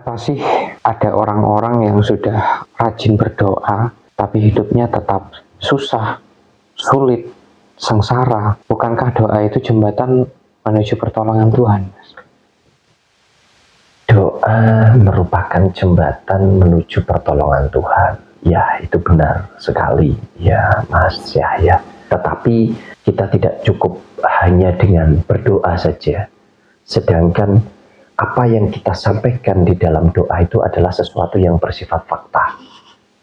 Kenapa sih ada orang-orang yang sudah rajin berdoa, tapi hidupnya tetap susah, sulit, sengsara? Bukankah doa itu jembatan menuju pertolongan Tuhan? Doa merupakan jembatan menuju pertolongan Tuhan. Ya, itu benar sekali, ya Mas Yahya. Tetapi kita tidak cukup hanya dengan berdoa saja. Sedangkan apa yang kita sampaikan di dalam doa itu adalah sesuatu yang bersifat fakta.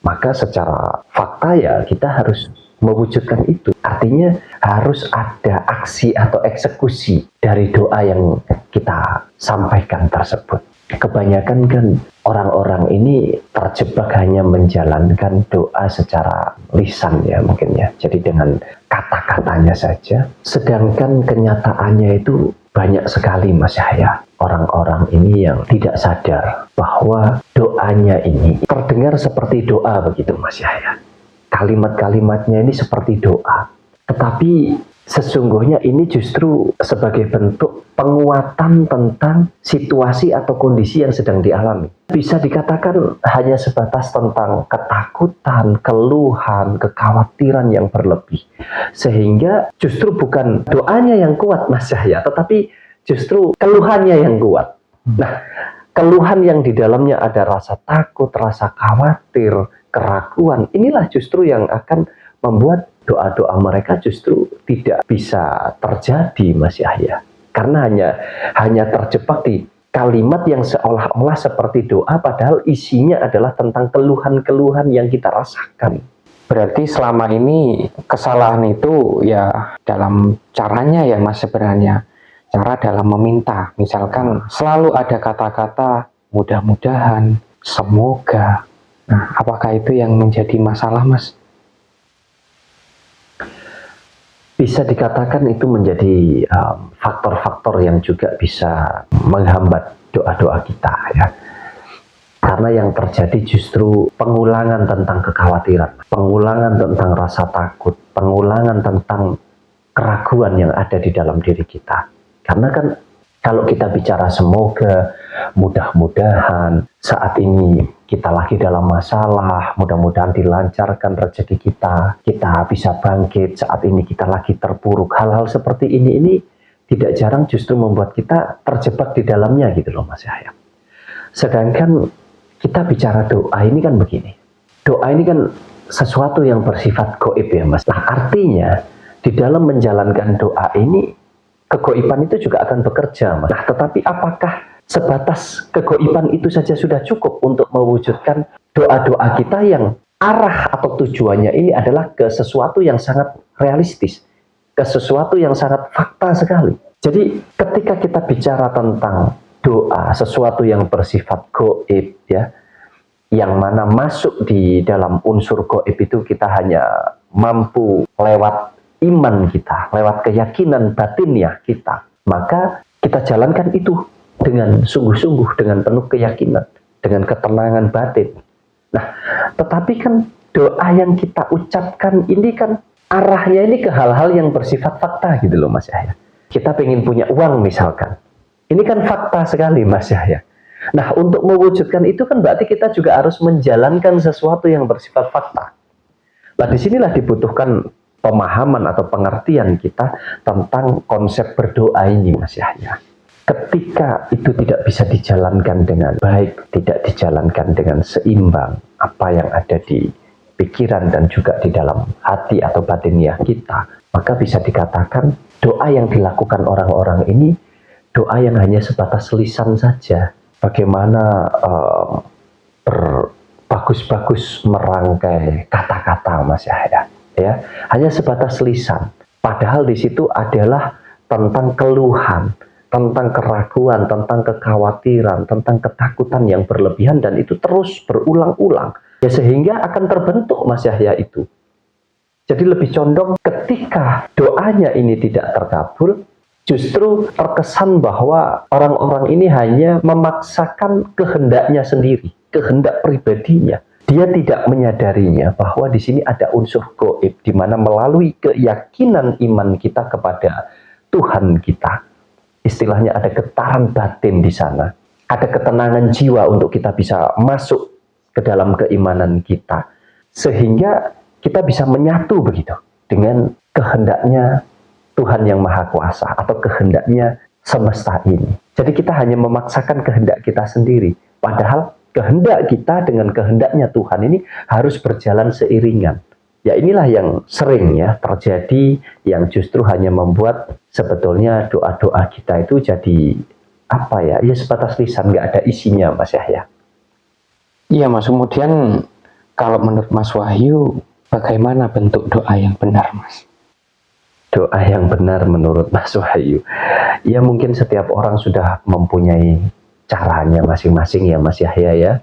Maka secara fakta ya kita harus mewujudkan itu. Artinya harus ada aksi atau eksekusi dari doa yang kita sampaikan tersebut. Kebanyakan kan orang-orang ini terjebak hanya menjalankan doa secara lisan ya mungkin ya. Jadi dengan kata-katanya saja. Sedangkan kenyataannya itu banyak sekali Mas Yahya. Orang-orang ini yang tidak sadar bahwa doanya ini terdengar seperti doa begitu Mas Yahya. Kalimat-kalimatnya ini seperti doa. Tetapi sesungguhnya ini justru sebagai bentuk penguatan tentang situasi atau kondisi yang sedang dialami. Bisa dikatakan hanya sebatas tentang ketakutan, keluhan, kekhawatiran yang berlebih. Sehingga justru bukan doanya yang kuat Mas Yahya, tetapi justru keluhannya yang kuat. Nah, keluhan yang di dalamnya ada rasa takut, rasa khawatir, keraguan, inilah justru yang akan membuat doa-doa mereka justru tidak bisa terjadi Mas Yahya. Karena hanya terjebak di kalimat yang seolah-olah seperti doa padahal isinya adalah tentang keluhan-keluhan yang kita rasakan. Berarti selama ini kesalahan itu ya dalam caranya ya Mas sebenarnya. Cara dalam meminta. Misalkan selalu ada kata-kata mudah-mudahan, semoga. Nah, apakah itu yang menjadi masalah Mas? Bisa dikatakan itu menjadi faktor-faktor yang juga bisa menghambat doa-doa kita ya. Karena yang terjadi justru pengulangan tentang kekhawatiran, pengulangan tentang rasa takut, pengulangan tentang keraguan yang ada di dalam diri kita. Karena kan kalau kita bicara semoga, mudah-mudahan saat ini kita lagi dalam masalah, mudah-mudahan dilancarkan rezeki kita bisa bangkit, saat ini kita lagi terpuruk. Hal-hal seperti ini tidak jarang justru membuat kita terjebak di dalamnya gitu loh Mas Yahya. Sedangkan kita bicara doa ini kan begini. Doa ini kan sesuatu yang bersifat gaib ya Mas. Nah artinya di dalam menjalankan doa ini kegoiban itu juga akan bekerja Mas. Nah tetapi apakah sebatas kegoiban itu saja sudah cukup untuk mewujudkan doa-doa kita yang arah atau tujuannya ini adalah ke sesuatu yang sangat realistis, ke sesuatu yang sangat fakta sekali. Jadi ketika kita bicara tentang doa, sesuatu yang bersifat gaib ya, yang mana masuk di dalam unsur gaib itu kita hanya mampu lewat iman kita, lewat keyakinan batinnya kita, maka kita jalankan itu dengan sungguh-sungguh, dengan penuh keyakinan, dengan ketenangan batin. Nah, tetapi kan doa yang kita ucapkan ini kan arahnya ini ke hal-hal yang bersifat fakta gitu loh Mas Yahya. Kita pengen punya uang misalkan. Ini kan fakta sekali Mas Yahya. Nah, untuk mewujudkan itu kan berarti kita juga harus menjalankan sesuatu yang bersifat fakta. Nah, disinilah dibutuhkan pemahaman atau pengertian kita tentang konsep berdoa ini Mas Yahya. Ketika itu tidak bisa dijalankan dengan baik, tidak dijalankan dengan seimbang, apa yang ada di pikiran dan juga di dalam hati atau batiniah kita, maka bisa dikatakan doa yang dilakukan orang-orang ini doa yang hanya sebatas lisan saja. Bagaimana bagus-bagus merangkai kata-kata Mas Yahya, ya, hanya sebatas lisan. Padahal di situ adalah tentang keluhan, tentang keraguan, tentang kekhawatiran, tentang ketakutan yang berlebihan dan itu terus berulang-ulang. Ya sehingga akan terbentuk Mas Yahya itu. Jadi lebih condong ketika doanya ini tidak terkabul, justru terkesan bahwa orang-orang ini hanya memaksakan kehendaknya sendiri, kehendak pribadinya. Dia tidak menyadarinya bahwa di sini ada unsur gaib, di mana melalui keyakinan iman kita kepada Tuhan kita, istilahnya ada getaran batin di sana. ada ketenangan jiwa untuk kita bisa masuk ke dalam keimanan kita, sehingga kita bisa menyatu begitu dengan kehendaknya Tuhan yang Maha Kuasa atau kehendaknya semesta ini. Jadi kita hanya memaksakan kehendak kita sendiri, padahal kehendak kita dengan kehendaknya Tuhan ini harus berjalan seiringan. Ya inilah yang sering ya terjadi, yang justru hanya membuat sebetulnya doa-doa kita itu jadi apa ya, ya sebatas lisan, nggak ada isinya Mas Yahya. Iya Mas, kemudian kalau menurut Mas Wahyu, bagaimana bentuk doa yang benar Mas? Doa yang benar menurut Mas Wahyu, ya mungkin setiap orang sudah mempunyai caranya masing-masing ya Mas Yahya ya.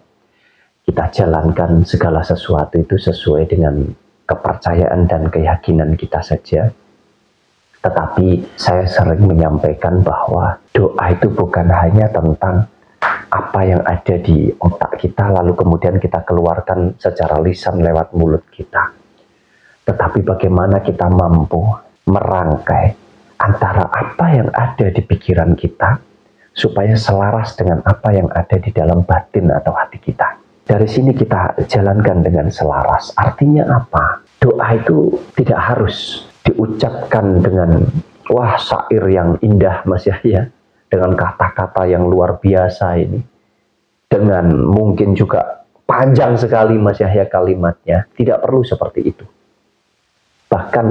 Kita jalankan segala sesuatu itu sesuai dengan kepercayaan dan keyakinan kita saja. Tetapi saya sering menyampaikan bahwa doa itu bukan hanya tentang apa yang ada di otak kita lalu kemudian kita keluarkan secara lisan lewat mulut kita. Tetapi bagaimana kita mampu merangkai antara apa yang ada di pikiran kita supaya selaras dengan apa yang ada di dalam batin atau hati kita. Dari sini kita jalankan dengan selaras. Artinya apa? Doa itu tidak harus diucapkan dengan wah syair yang indah Mas Yahya, dengan kata-kata yang luar biasa ini, dengan mungkin juga panjang sekali Mas Yahya kalimatnya. Tidak perlu seperti itu. Bahkan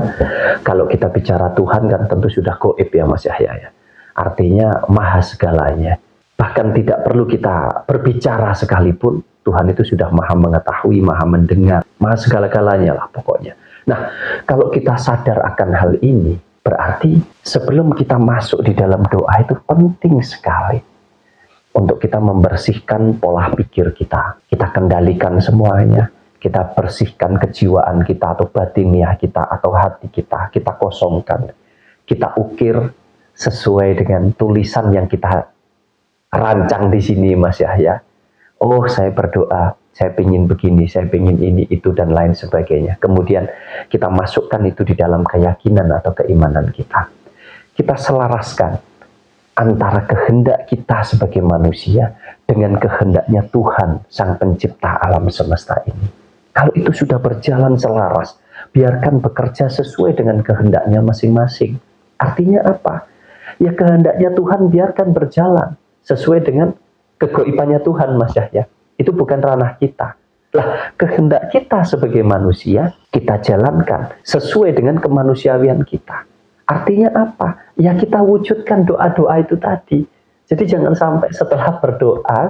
kalau kita bicara Tuhan kan tentu sudah gaib ya Mas Yahya ya. Artinya maha segalanya. Bahkan tidak perlu kita berbicara sekalipun, Tuhan itu sudah maha mengetahui, maha mendengar, maha segala-galanya lah pokoknya. Nah, kalau kita sadar akan hal ini, berarti sebelum kita masuk di dalam doa itu penting sekali untuk kita membersihkan pola pikir kita. Kita kendalikan semuanya. Kita bersihkan kejiwaan kita atau batiniah kita atau hati kita. Kita kosongkan. Kita ukir sesuai dengan tulisan yang kita rancang di sini Mas Yahya. Oh, saya berdoa, saya ingin begini, saya ingin ini, itu, dan lain sebagainya. Kemudian kita masukkan itu di dalam keyakinan atau keimanan kita. Kita selaraskan antara kehendak kita sebagai manusia dengan kehendaknya Tuhan, Sang Pencipta alam semesta ini. Kalau itu sudah berjalan selaras, biarkan bekerja sesuai dengan kehendaknya masing-masing. Artinya apa? Ya kehendaknya Tuhan biarkan berjalan sesuai dengan kegoibannya Tuhan Mas Yahya. Itu bukan ranah kita. Lah, kehendak kita sebagai manusia kita jalankan sesuai dengan kemanusiawian kita. Artinya apa? Ya kita wujudkan doa-doa itu tadi. Jadi jangan sampai setelah berdoa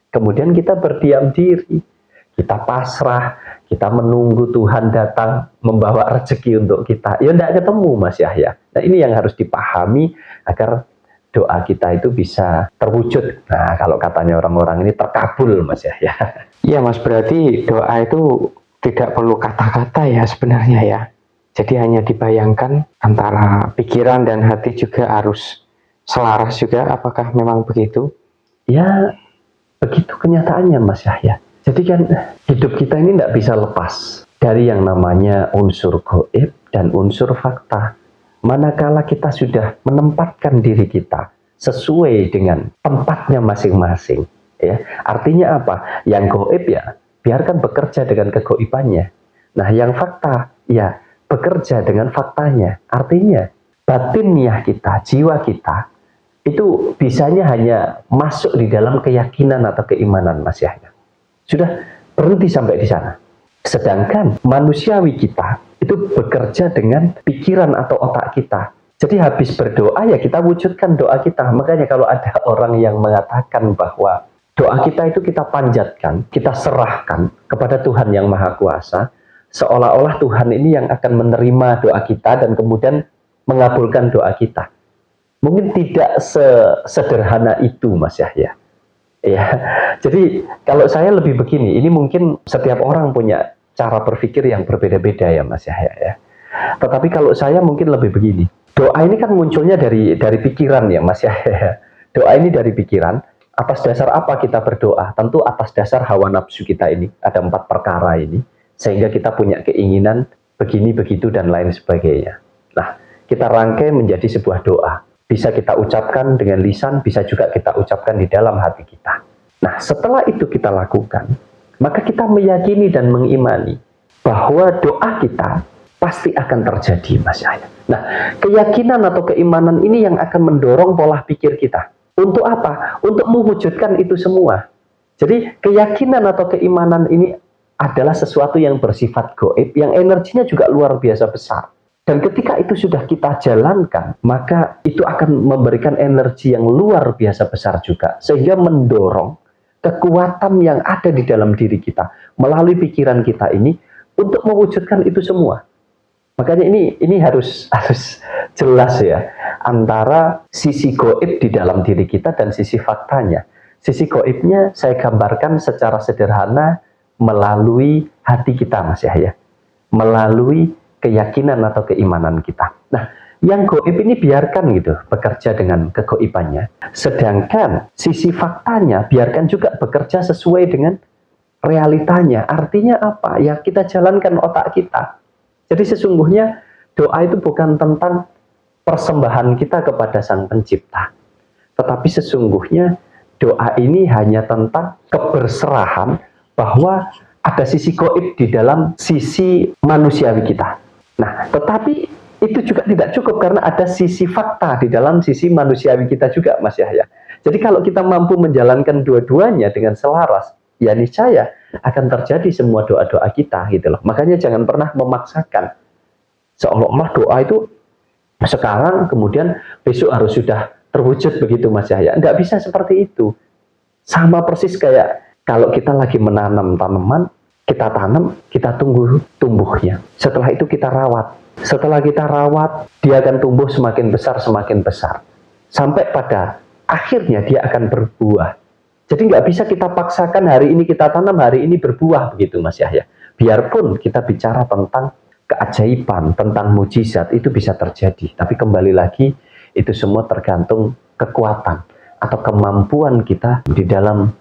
kemudian kita berdiam diri. Kita pasrah, kita menunggu Tuhan datang membawa rezeki untuk kita. Ya tidak ketemu Mas Yahya. Nah ini yang harus dipahami agar doa kita itu bisa terwujud. Nah, kalau katanya orang-orang ini terkabul Mas Yahya. Iya Mas, berarti doa itu tidak perlu kata-kata ya sebenarnya ya. Jadi hanya dibayangkan antara pikiran dan hati juga harus selaras juga. Apakah memang begitu? Ya, begitu kenyataannya Mas Yahya. Jadi kan hidup kita ini tidak bisa lepas dari yang namanya unsur gaib dan unsur fakta. Manakala kita sudah menempatkan diri kita sesuai dengan tempatnya masing-masing, ya. Artinya apa? Yang gaib ya biarkan bekerja dengan kegoibannya. Nah, yang fakta ya bekerja dengan faktanya. Artinya batiniah kita, jiwa kita itu bisanya hanya masuk di dalam keyakinan atau keimanan Mas Yahya. Sudah berhenti sampai di sana. Sedangkan manusiawi kita itu bekerja dengan pikiran atau otak kita. Jadi habis berdoa ya kita wujudkan doa kita. Makanya kalau ada orang yang mengatakan bahwa doa kita itu kita panjatkan, kita serahkan kepada Tuhan yang Maha Kuasa, seolah-olah Tuhan ini yang akan menerima doa kita dan kemudian mengabulkan doa kita. Mungkin tidak sesederhana itu Mas Yahya. Ya, jadi kalau saya lebih begini, ini mungkin setiap orang punya cara berpikir yang berbeda-beda ya Mas Yahya ya. Tetapi kalau saya mungkin lebih begini, doa ini kan munculnya dari pikiran ya Mas Yahya. Doa ini dari pikiran. Atas dasar apa kita berdoa? Tentu atas dasar hawa nafsu kita ini. Ada 4 perkara ini, sehingga kita punya keinginan begini, begitu, dan lain sebagainya. Nah, kita rangkai menjadi sebuah doa. bisa kita ucapkan dengan lisan, bisa juga kita ucapkan di dalam hati kita. Nah, setelah itu kita lakukan, maka kita meyakini dan mengimani bahwa doa kita pasti akan terjadi, Mas Yahya. Nah, keyakinan atau keimanan ini yang akan mendorong pola pikir kita. Untuk apa? Untuk mewujudkan itu semua. Jadi, keyakinan atau keimanan ini adalah sesuatu yang bersifat gaib, yang energinya juga luar biasa besar. Dan ketika itu sudah kita jalankan, maka itu akan memberikan energi yang luar biasa besar juga, sehingga mendorong kekuatan yang ada di dalam diri kita, melalui pikiran kita ini, untuk mewujudkan itu semua. Makanya ini harus jelas ya, antara sisi gaib di dalam diri kita dan sisi faktanya. Sisi gaibnya saya gambarkan secara sederhana melalui hati kita, Mas Yahya, melalui keyakinan atau keimanan kita. Nah, yang gaib ini biarkan gitu bekerja dengan kegoibannya. Sedangkan sisi faktanya biarkan juga bekerja sesuai dengan realitanya. Artinya apa? Ya kita jalankan otak kita. Jadi sesungguhnya doa itu bukan tentang persembahan kita kepada Sang Pencipta. Tetapi sesungguhnya doa ini hanya tentang keberserahan bahwa ada sisi gaib di dalam sisi manusiawi kita. Nah, tetapi itu juga tidak cukup karena ada sisi fakta di dalam sisi manusiawi kita juga, Mas Yahya. Jadi kalau kita mampu menjalankan dua-duanya dengan selaras, ya niscaya akan terjadi semua doa-doa kita gitu loh. Makanya jangan pernah memaksakan seolah-olah doa itu sekarang kemudian besok harus sudah terwujud begitu, Mas Yahya. Nggak bisa seperti itu. Sama persis kayak kalau kita lagi menanam tanaman, kita tanam, kita tunggu tumbuhnya. Setelah itu kita rawat. Setelah kita rawat, dia akan tumbuh semakin besar, semakin besar. Sampai pada akhirnya dia akan berbuah. Jadi nggak bisa kita paksakan hari ini kita tanam, hari ini berbuah begitu, Mas Yahya. Biarpun kita bicara tentang keajaiban, tentang mujizat, itu bisa terjadi. Tapi kembali lagi, itu semua tergantung kekuatan atau kemampuan kita di dalam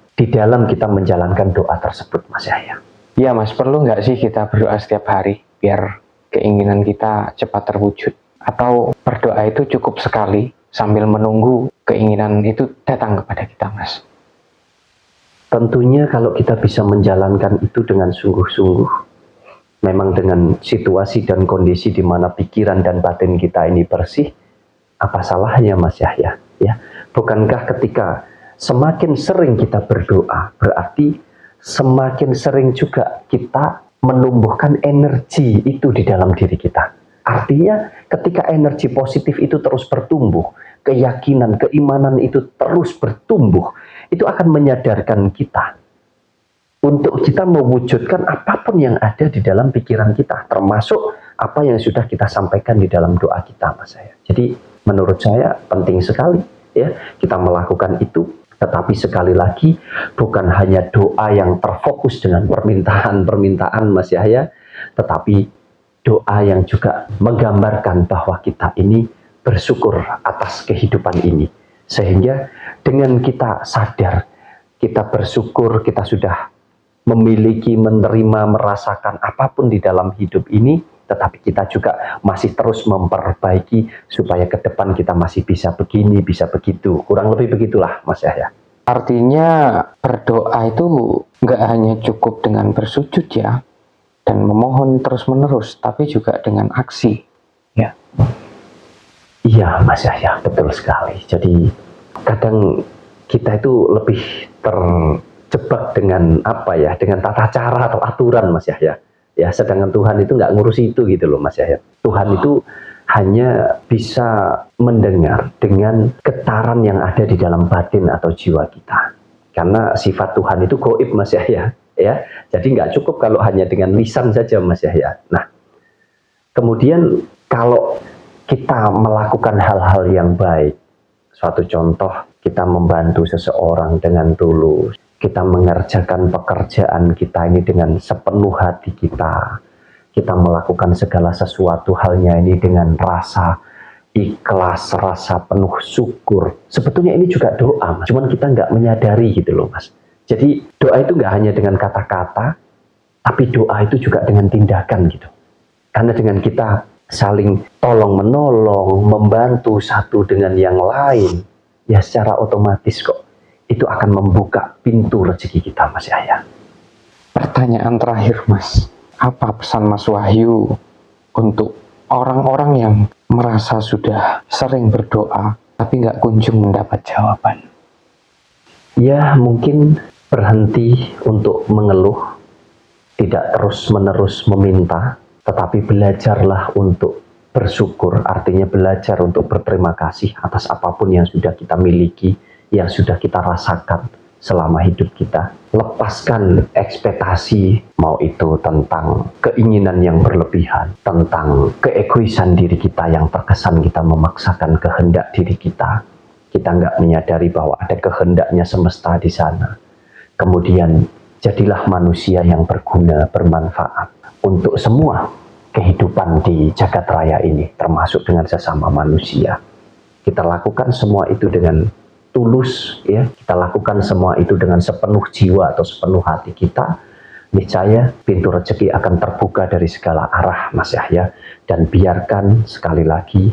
kita menjalankan doa tersebut, Mas Yahya. Ya Mas, perlu nggak sih kita berdoa setiap hari biar keinginan kita cepat terwujud? Atau berdoa itu cukup sekali sambil menunggu keinginan itu datang kepada kita, Mas? Tentunya kalau kita bisa menjalankan itu dengan sungguh-sungguh, memang dengan situasi dan kondisi di mana pikiran dan batin kita ini bersih, apa salahnya, Mas Yahya? Ya, bukankah ketika semakin sering kita berdoa, berarti semakin sering juga kita menumbuhkan energi itu di dalam diri kita. Artinya ketika energi positif itu terus bertumbuh, keyakinan, keimanan itu terus bertumbuh, itu akan menyadarkan kita untuk kita mewujudkan apapun yang ada di dalam pikiran kita, termasuk apa yang sudah kita sampaikan di dalam doa kita, Mas saya. Jadi menurut saya penting sekali ya kita melakukan itu. Tetapi sekali lagi, bukan hanya doa yang terfokus dengan permintaan-permintaan, Mas Yahya, tetapi doa yang juga menggambarkan bahwa kita ini bersyukur atas kehidupan ini. Sehingga dengan kita sadar, kita bersyukur, kita sudah memiliki, menerima, merasakan apapun di dalam hidup ini, tetapi kita juga masih terus memperbaiki supaya ke depan kita masih bisa begini, bisa begitu. Kurang lebih begitulah, Mas Yahya. Artinya berdoa itu nggak hanya cukup dengan bersujud ya, dan memohon terus-menerus, tapi juga dengan aksi. Ya. Iya, Mas Yahya, betul sekali. Jadi kadang kita itu lebih terjebak dengan apa ya, dengan tata cara atau aturan, Mas Yahya. Ya, sedangkan Tuhan itu nggak ngurusi itu gitu loh, Mas Yahya. Tuhan itu hanya bisa mendengar dengan getaran yang ada di dalam batin atau jiwa kita. Karena sifat Tuhan itu gaib, Mas Yahya. Ya, jadi nggak cukup kalau hanya dengan lisan saja, Mas Yahya. Nah, kemudian kalau kita melakukan hal-hal yang baik, suatu contoh kita membantu seseorang dengan tulus, kita mengerjakan pekerjaan kita ini dengan sepenuh hati kita melakukan segala sesuatu halnya ini dengan rasa ikhlas, rasa penuh syukur. Sebetulnya ini juga doa, Mas. Cuman kita nggak menyadari gitu loh, Mas. Jadi doa itu nggak hanya dengan kata-kata, tapi doa itu juga dengan tindakan gitu. Karena dengan kita saling tolong-menolong, membantu satu dengan yang lain, ya secara otomatis kok itu akan membuka pintu rezeki kita, Mas Yahya. Pertanyaan terakhir, Mas. Apa pesan Mas Wahyu untuk orang-orang yang merasa sudah sering berdoa tapi nggak kunjung mendapat jawaban? Ya, mungkin berhenti untuk mengeluh, tidak terus-menerus meminta, tetapi belajarlah untuk bersyukur, artinya belajar untuk berterima kasih atas apapun yang sudah kita miliki, yang sudah kita rasakan selama hidup kita. Lepaskan ekspektasi, mau itu tentang keinginan yang berlebihan, tentang keegoisan diri kita yang terkesan kita memaksakan kehendak diri kita. Kita nggak menyadari bahwa ada kehendaknya semesta di sana. Kemudian jadilah manusia yang berguna, bermanfaat untuk semua kehidupan di jagat raya ini, termasuk dengan sesama manusia. Kita lakukan semua itu dengan tulus, ya. Kita lakukan semua itu dengan sepenuh jiwa atau sepenuh hati kita. Niscaya pintu rezeki akan terbuka dari segala arah, Mas Yahya. Dan biarkan sekali lagi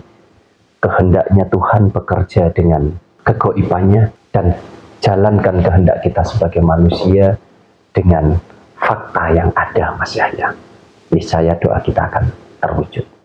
kehendaknya Tuhan bekerja dengan kegoibannya, dan jalankan kehendak kita sebagai manusia dengan fakta yang ada, Mas Yahya. Niscaya doa kita akan terwujud.